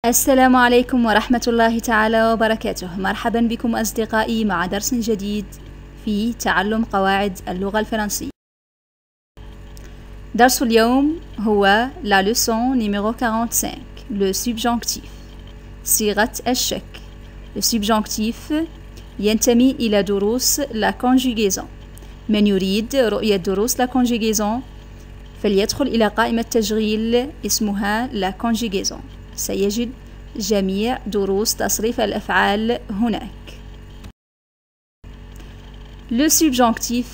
السلام عليكم ورحمة الله تعالى وبركاته. مرحبا بكم أصدقائي مع درس جديد في تعلم قواعد اللغة الفرنسية. درس اليوم هو la leçon numéro 45, le subjonctif. صيغة الشك. Le subjonctif ينتمي إلى دروس la conjugaison. من يريد رؤية دروس la conjugaison فليدخل إلى قائمة تشغيل اسمها la conjugaison. سيجد جميع دروس تصريف الأفعال هناك. Le subjonctif,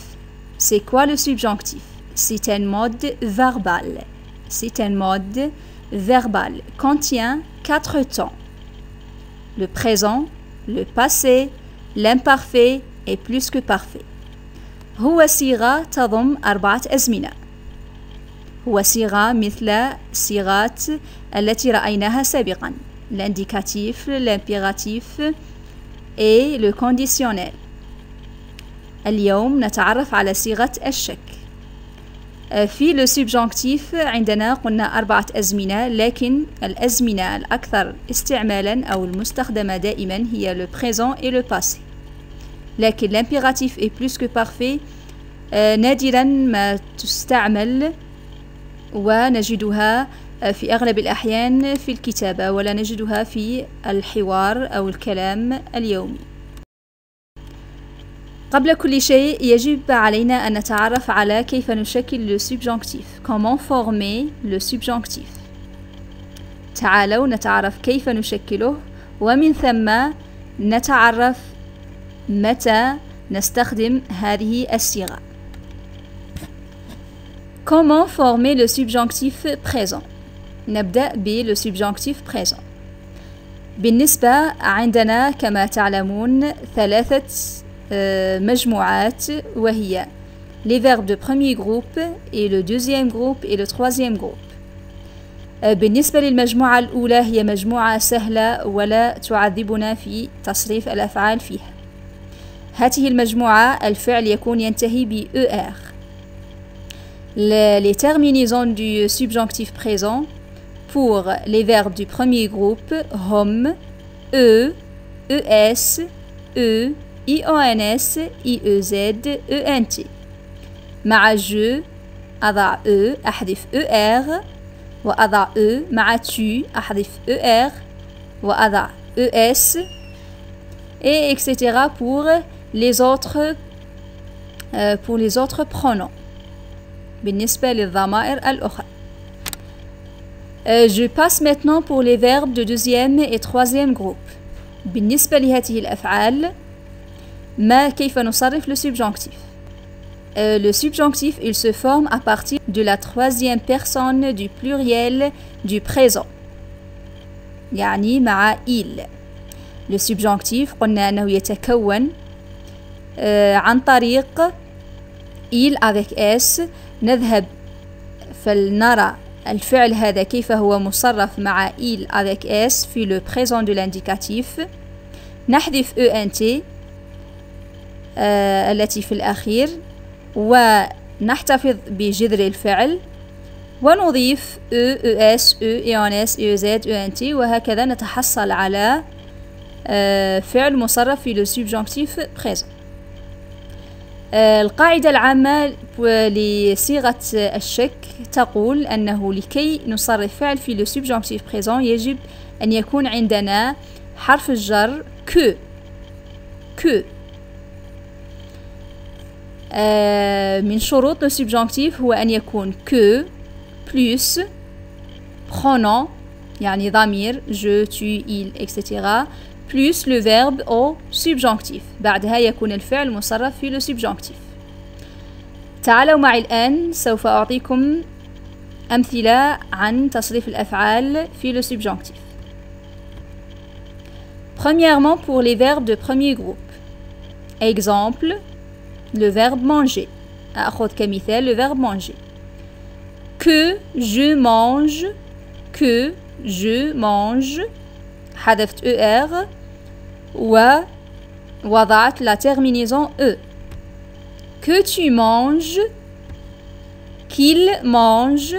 c'est quoi le subjonctif? C'est un mode verbal. C'est un mode verbal. Contient 4 temps. Le présent, le passé, l'imparfait et plus que parfait. هو صيغة تضم 4 أزمنة. هو صيغة مثل صيغات التي رأيناها سابقا. L'indicatif, l'impératif et le conditionnel. اليوم نتعرف على صيغة الشك. في le subjonctif عندنا قلنا 4 أزمنة، لكن الأزمنة الأكثر استعمالا أو المستخدمة دائما هي le présent et le passé. لكن l'impératif est plus que parfait نادرا ما تستعمل ونجدها في أغلب الأحيان في الكتابة ولا نجدها في الحوار أو الكلام اليومي. قبل كل شيء يجب علينا أن نتعرف على كيف نشكل le subjonctif. Comment former le subjonctif. تعالوا نتعرف كيف نشكله ومن ثم نتعرف متى نستخدم هذه الصيغة. Comment former le subjonctif présent. نبدأ le subjonctif présent. بالنسبة عندنا كما تعلمون 3 مجموعات وهي les verbes de premier groupe et le deuxième groupe et le troisième groupe. بالنسبة للمجموعة الأولى هي مجموعة سهلة ولا تعذبنا في تصريف الأفعال فيها. هذه المجموعة الفعل يكون ينتهي ب ER. Les terminaisons du subjonctif présent pour les verbes du premier groupe hom, e, es, e, ions, iez, ent. مع je أضع e أحذف er وأضع e مع tu أحذف er وأضع es et etc. pour les autres pronoms. بالنسبة للضمائر الأخرى. Je passe maintenant pour les verbes de deuxième et troisième groupe. بالنسبة لهذه الأفعال كيف نصرف le subjonctif. Le subjonctif il se forme à partir de la troisième personne du pluriel du présent. يعني مع il. Le subjonctif قلنا أنه يتكون عن طريق il avec s. نذهب فلنرى الفعل هذا كيف هو مصرف مع il avec s في le présent de l'indicatif. نحذف ent التي في الأخير ونحتفظ بجذر الفعل ونضيف es, eons, euz, ent وهكذا نتحصل على فعل مصرف في le subjonctif présent. القاعدة العامة لصيغة الشك تقول أنه لكي نصرف فعل في le subjonctif présent يجب أن يكون عندنا حرف الجر que. من شروط le subjonctif هو أن يكون que plus pronom يعني ضمير je, tu, il, etc. plus le verbe au subjonctif. بعدها يكون الفعل مصرف في le subjonctif. تعالوا معي الآن سوف أعطيكم أمثلة عن تصريف الأفعال في le subjonctif. Premièrement pour les verbes de premier groupe. Exemple, le verbe manger. أخذ كمثال le verbe manger. Que je mange, que je mange. حذفت ER ووضعت la terminaison E. Que tu manges, qu'il mange,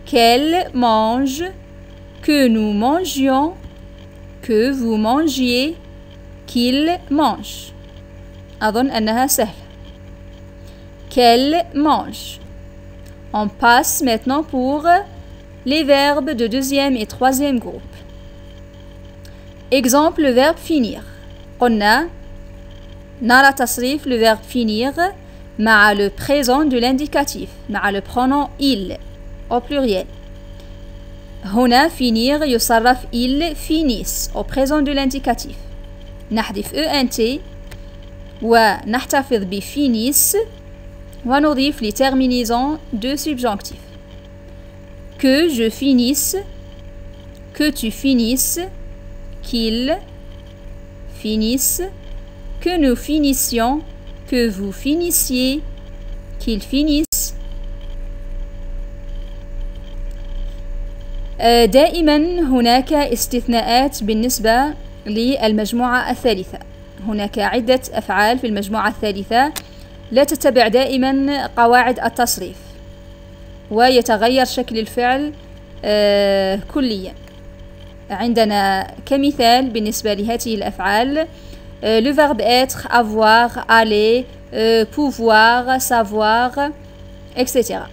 qu'elle mange, que nous mangions, que vous mangiez, qu'il mange. أظن أنها سهلة. Qu'elle mange. On passe maintenant pour les verbes de deuxième et troisième groupe. Exemple, le verbe finir. قلنا نرى تصريف le verbe finir مع le présent de l'indicatif, مع le pronom il au pluriel. هنا finir يصرف il finissent au présent de l'indicatif. نحذف ENT ونحتفظ ب finissent ونضيف les terminaisons de subjonctif. Que je finisse, que tu finisses, qu'il finisse, que nous finissions, que vous finissiez, qu'ils finissent. دائما هناك استثناءات بالنسبة للمجموعة الثالثة. هناك عدة أفعال في المجموعة الثالثة لا تتبع دائما قواعد التصريف ويتغير شكل الفعل كليا. عندنا كمثال بالنسبة لهذه الأفعال le verbe être, avoir, aller, pouvoir, savoir, etc.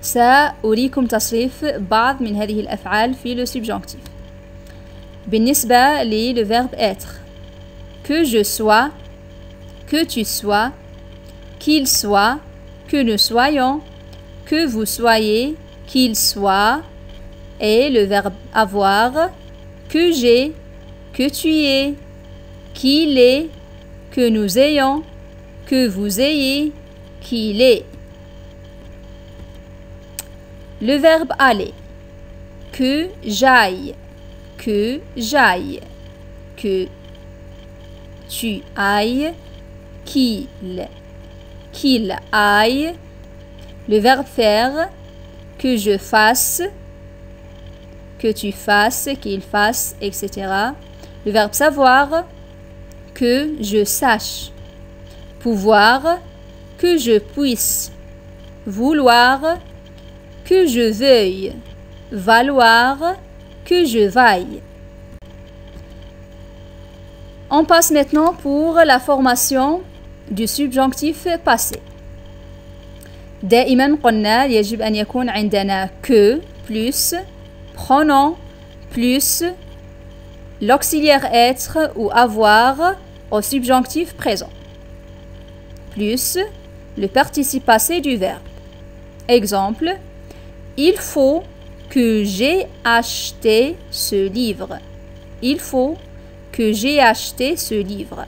سأريكم تصريف بعض من هذه الأفعال في le subjonctif. بالنسبة le verbe être, que je sois, que tu sois, qu'il soit, que nous soyons, que vous soyez, qu'il soit, et le verbe avoir, que j'ai, que tu aies, qu'il est, que nous ayons, que vous ayez, qu'il est. Le verbe aller, que j'aille, que j'aille, que tu ailles, qu'il aille. Le verbe faire, que je fasse, que tu fasses, qu'il fasse, etc. Le verbe savoir, que je sache. Pouvoir, que je puisse. Vouloir, que je veuille. Valoir, que je vaille. On passe maintenant pour la formation du subjonctif passé. دائما قلنا يجب أن يكون عندنا que plus pronom plus l'auxiliaire être ou avoir au subjonctif présent plus le participe passé du verbe. Exemple, il faut que j'ai acheté ce livre. Il faut que j'ai acheté ce livre.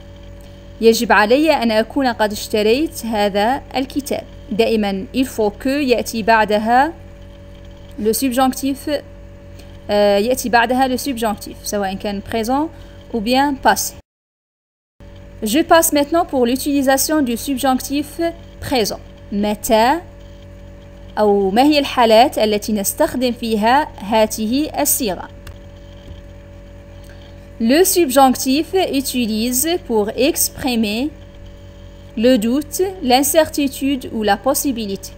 يجب علي أن أكون قد اشتريت هذا الكتاب. دائما il faut que يأتي بعدها le subjonctif يأتي بعدها le subjonctif سواء كان présent ou bien passé. Je passe maintenant pour l'utilisation du subjonctif présent. متى أو ما هي الحالات التي نستخدم فيها هذه الصيغة. Le subjonctif utilise pour exprimer le doute, l'incertitude ou la possibilité.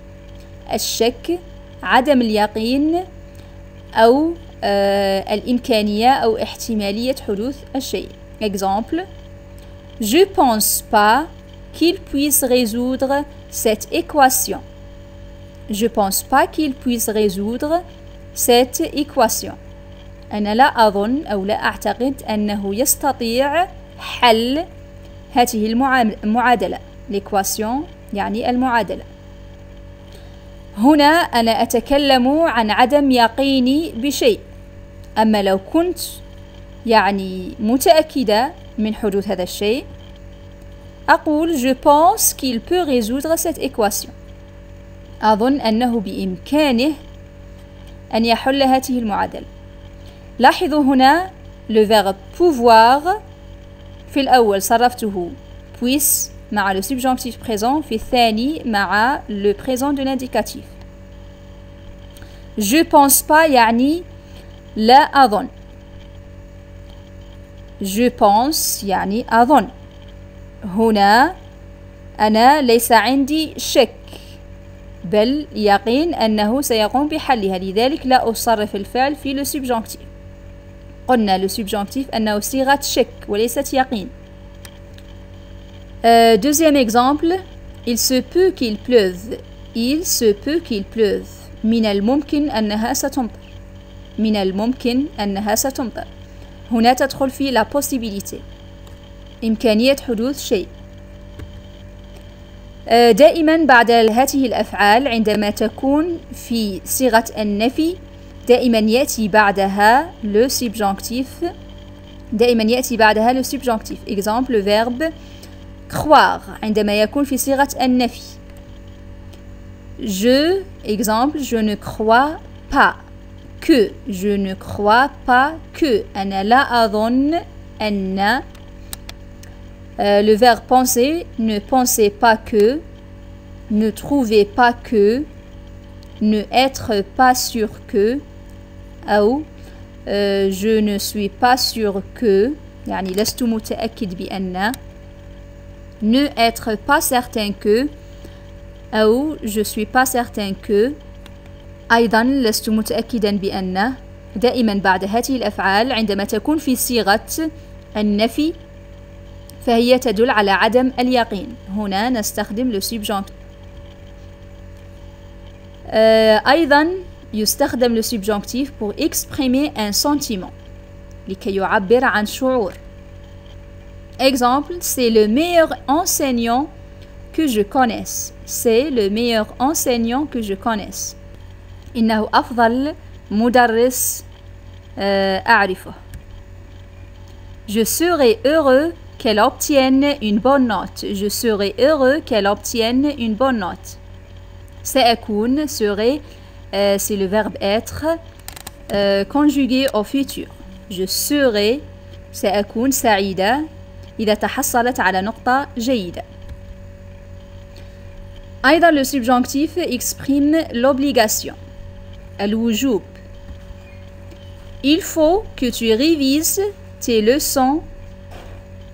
الشك، عدم اليقين أو الإمكانية أو احتمالية حدوث الشيء. Exemple, je pense pas qu'il puisse résoudre cette équation. Je pense pas qu'il puisse résoudre cette équation. أنا لا أظن أو لا أعتقد أنه يستطيع حل هذه المعادلة. l'équation يعني المعادلة. هنا أنا أتكلم عن عدم يقيني بشيء. أما لو كنت يعني متأكدة من حدوث هذا الشيء أقول je pense qu'il peut résoudre cette équation. أظن أنه بإمكانه أن يحل هذه المعادلة. لاحظوا هنا le verbe pouvoir في الأول صرفته puisse مع le subjonctif présent في الثاني مع le présent de l'indicatif. je pense pas يعني لا أظن. je pense يعني أظن. هنا أنا ليس عندي شك بل يقين أنه سيقوم بحلها، لذلك لا أصرف الفعل في لو سبجونكتيف. قلنا لو سبجونكتيف أنه صيغة شك وليست يقين. Deuxième exemple, il se peut qu'il pleuve. Il se peut qu'il pleuve. من الممكن أنها ستمطر. من الممكن أنها ستمطر. هنا تدخل في la possibilité. إمكانية حدوث شيء. دائما بعد هذه الأفعال عندما تكون في صيغة النفي دائما يأتي بعدها le subjonctif. دائما يأتي بعدها le subjonctif. Exemple, le verbe croire عندما يكون في صيغة النفي. Je, exemple, je ne crois pas que. Je ne crois pas que. أنا لا أظن أن. Le verbe penser, ne pensez pas que, ne trouvez pas que, ne être pas sûr que, أو je ne suis pas sûr que, يعني لست متأكد بأن. Ne être pas certain que, أو je suis pas certain que. أيضا لست متأكدا بأن. دائما بعد هذه الأفعال عندما تكون في صيغة النفي فهي تدل على عدم اليقين. هنا نستخدم لو سبجونكتيف. أيضا يستخدم لو سبجونكتيف pour exprimer un sentiment لكي يعبر عن شعور. Exemple, c'est le meilleur enseignant que je connaisse. C'est le meilleur enseignant que je connaisse. إنه أفضل مدرس أعرفه. Je serai heureux qu'elle obtienne une bonne note. Je serai heureux qu'elle obtienne une bonne note. سأكون serait c'est le verbe être conjugué au futur. Je serai سأكون سعيدة إذا تحصلت على نقطة جيدة. أيضا le subjonctif exprime l'obligation. الوجوب. Il faut que tu révises tes leçons.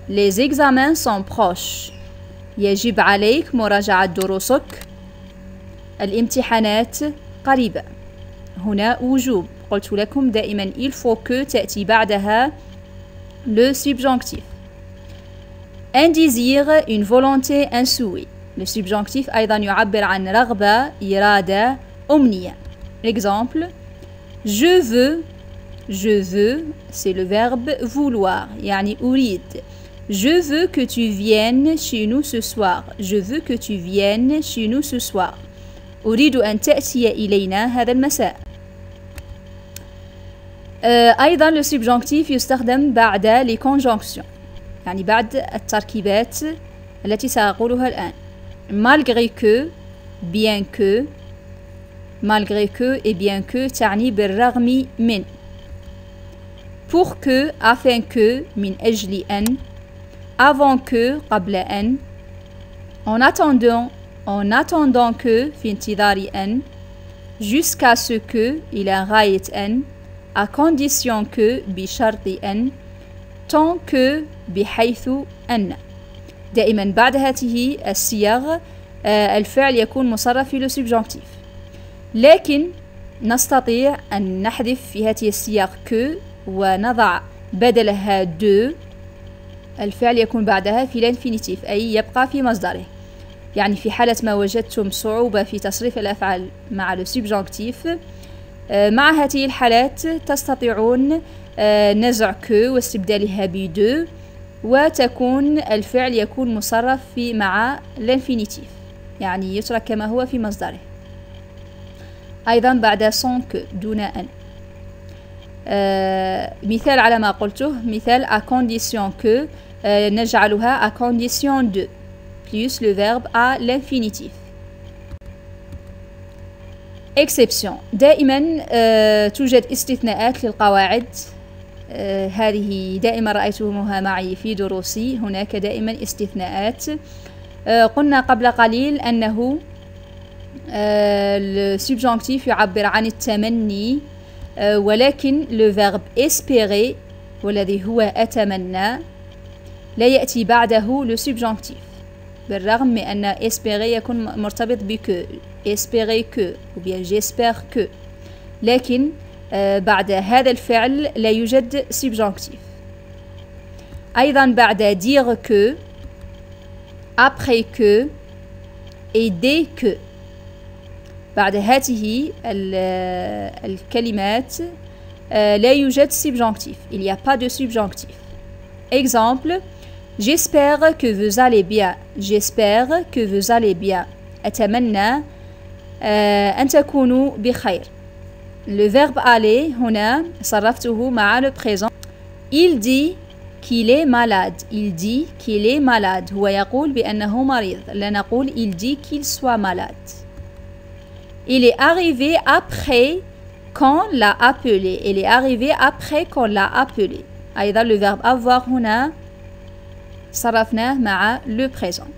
Les examens sont proches. يجب عليك مراجعة دروسك. الامتحانات قريبة. هنا وجوب. قلت لكم دائما il faut que تأتي بعدها le subjonctif. Un désir, une volonté, un souhait. Le subjonctif أيضا يعبر عن رغبة، إرادة، أمنية. Exemple, je veux, c'est le verbe vouloir, يعني أريد. Je veux que tu viennes chez nous ce soir. Je veux que tu viennes chez nous ce soir. أريد أن تأتي إلينا هذا المساء. أيضا le subjonctif يستخدم بعد les conjonctions، يعني بعد التركيبات التي سأقولها الآن. Malgré que, bien que. Malgré que et bien que تعني بالرغم من. Pour que, afin que, من أجل أن. Avant que, قبل أن. En attendant que, في انتظار أن. Jusqu'à ce que, إلى غاية أن. À condition que, بشرط أن. Tant que, بحيث أن. دائما بعد هذه الصيغ الفعل يكون مصرف في لو سبجونكتيف، لكن نستطيع أن نحذف في هذه الصيغ que ونضع بدلها de. الفعل يكون بعدها في الانفينيتيف، أي يبقى في مصدره. يعني في حالة ما وجدتم صعوبة في تصريف الأفعال مع لو سبجونكتيف، مع هذه الحالات تستطيعون نزع que واستبدالها ب de، وتكون الفعل يكون مصرف في مع الانفينيتيف، يعني يترك كما هو في مصدره. أيضا بعد sans que دون أن. مثال على ما قلته، مثال à condition que نجعلها à condition de plus le verbe à l'infinitif. exception. دائما توجد استثناءات للقواعد. هذه دائما رأيتموها معي في دروسي. هناك دائما استثناءات. قلنا قبل قليل أنه السبجونكتيف يعبر عن التمني، ولكن le verbe espérer والذي هو أتمنى لا يأتي بعده le subjonctif. بالرغم من أن espérer يكون مرتبط بك espérer que ou bien j'espère que، لكن بعد هذا الفعل لا يوجد subjonctif. أيضا بعد dire que، après que et dès que، بعد هذه الكلمات لا يوجد subjonctif. Il n'y a pas de subjonctif. Exemple: j'espère que vous allez bien. J'espère que vous allez bien. أتمنى أن تكونوا بخير. Le verbe aller هنا صرفته مع le présent. Il dit qu'il est malade. Il dit qu'il est malade. هو يقول بأنه مريض. لا نقول il dit qu'il soit malade. Il est arrivé après qu'on l'a appelé. Il est arrivé après qu'on l'a appelé. أيضا le verbe avoir هنا صرفناه مع le présent.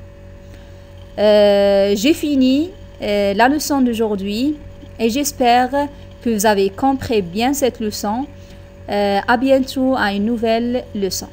J'ai fini la leçon d'aujourd'hui et j'espère que vous avez compris bien cette leçon. À bientôt à une nouvelle leçon.